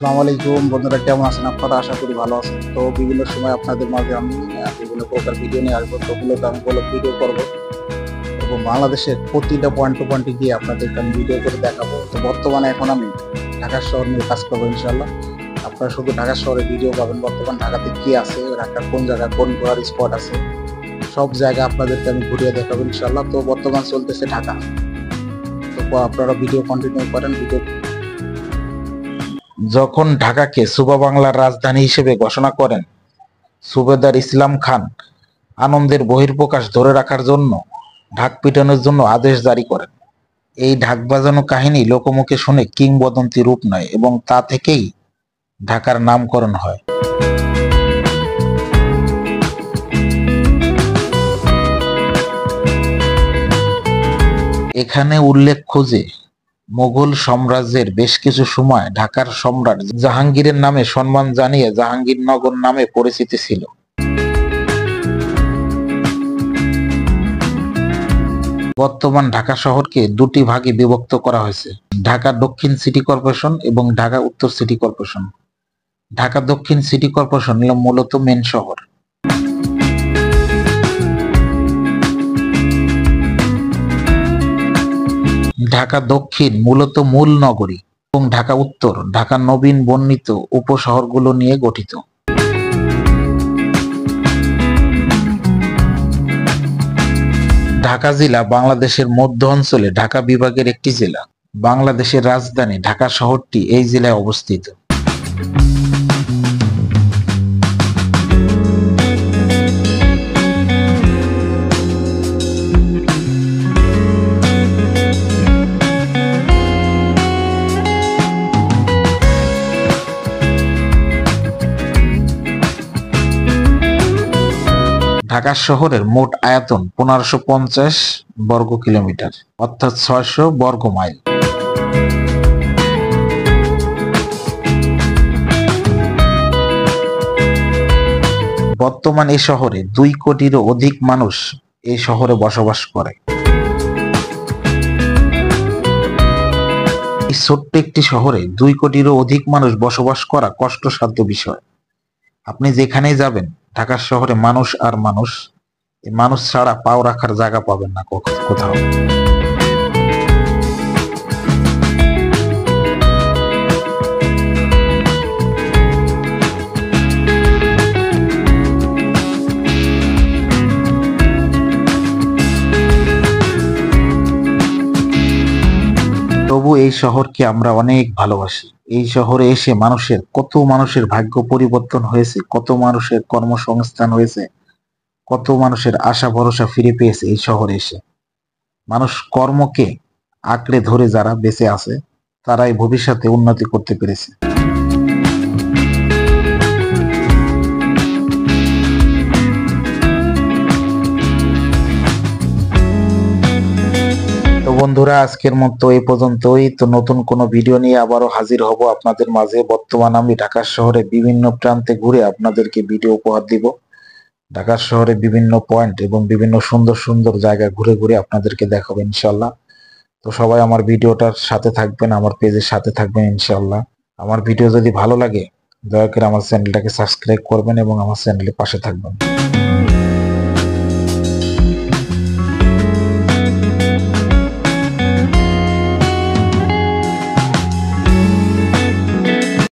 আসসালামু আলাইকুম বন্ধুরা, কেমন আছেন আপনারা? আশা করি ভালো আছেন। তো বিভিন্ন সময় আপনাদের মাঝে আমি বিভিন্ন প্রকার ভিডিও নিয়ে আসবো, তো মূলত আমি বলে ভিডিও করব এবং বাংলাদেশের প্রতিটা পয়েন্ট টু পয়েন্টে গিয়ে আপনাদেরকে আমি ভিডিও করে দেখাবো। তো বর্তমানে এখন আমি ঢাকা শহর নিয়ে কাজ করবো ইনশাল্লাহ। আপনারা শুধু ঢাকা শহরে ভিডিও পাবেন, বর্তমান ঢাকাতে কি আছে, ঢাকার কোন জায়গায় কোন ঘোরার স্পট আছে, সব জায়গা আপনাদেরকে আমি ঘুরিয়ে দেখাবো ইনশাল্লাহ। তো বর্তমান চলতেছে ঢাকা, তো আপনারা ভিডিও কন্টিনিউ করেন। যখন ঢাকাকে সুবা বাংলার রাজধানী হিসেবে ঘোষণা করেন, সুবেদার ইসলাম খান আনন্দের বহিঃপ্রকাশ ধরে রাখার জন্য ঢাক পিটানোর জন্য আদেশ জারি করেন। এই ঢাক বাজানো কাহিনী লোকমুখে শুনে কিংবদন্তি রূপ নেয় এবং তা থেকেই ঢাকার নামকরণ হয়। এখানে উল্লেখ্য যে মুঘল সাম্রাজ্যের বেশ কিছু সময় ঢাকার সম্রাট জাহাঙ্গীরের নামে সম্মান জানিয়ে জাহাঙ্গীরনগর নামে পরিচিতি ছিল। বর্তমান ঢাকা শহরকে দুটি ভাগে বিভক্ত করা হয়েছে: ঢাকা দক্ষিণ সিটি কর্পোরেশন এবং ঢাকা উত্তর সিটি কর্পোরেশন। ঢাকা দক্ষিণ সিটি কর্পোরেশন হল মূলত মেন শহর। ঢাকা দক্ষিণ মূলত মূল নগরী এবং ঢাকা উত্তর ঢাকা নবীন বর্ণিত উপশহরগুলো নিয়ে গঠিত। ঢাকা জেলা বাংলাদেশের মধ্য অঞ্চলে ঢাকা বিভাগের একটি জেলা। বাংলাদেশের রাজধানী ঢাকা শহরটি এই জেলায় অবস্থিত। ঢাকা শহরের মোট আয়তন 1550 বর্গ কিলোমিটার, অর্থাৎ 600 বর্গ মাইল। বর্তমান এই শহরে 2 কোটিরও অধিক মানুষ এই শহরে বসবাস করে। এই ছোট্ট একটি শহরে 2 কোটিরও অধিক মানুষ বসবাস করা কষ্টসাধ্য বিষয়। আপনি যেখানেই যাবেন ঢাকা শহরে মানুষ আর মানুষ, এই মানুষ ছাড়া পাও রাখার জায়গা পাবেন না কোথাও। তবু এই শহরকে আমরা অনেক ভালোবাসি। এই শহরে এসে কত মানুষের ভাগ্য পরিবর্তন হয়েছে, কত মানুষের কর্মসংস্থান হয়েছে, কত মানুষের আশা ভরসা ফিরে পেয়েছে এই শহরে এসে। মানুষ কর্মকে আঁকড়ে ধরে যারা বেঁচে আছে তারাই ভবিষ্যতে উন্নতি করতে পেরেছে। তো বন্ধুরা, আজকের মতো এই পর্যন্তই। তো নতুন কোনো ভিডিও নিয়ে আবারও হাজির হব আপনাদের মাঝে। বর্তমান আমি ঢাকা শহরে বিভিন্ন প্রান্তে ঘুরে আপনাদেরকে ভিডিও উপহার দিব। ঢাকা শহরে বিভিন্ন পয়েন্ট এবং বিভিন্ন সুন্দর সুন্দর জায়গা ঘুরে ঘুরে আপনাদেরকে দেখাবো ইনশাল্লাহ। তো সবাই আমার ভিডিওটার সাথে থাকবেন, আমার পেজের সাথে থাকবেন ইনশাল্লাহ। আমার ভিডিও যদি ভালো লাগে দয়া করে আমার চ্যানেলটাকে সাবস্ক্রাইব করবেন এবং আমার চ্যানেলের পাশে থাকবেন।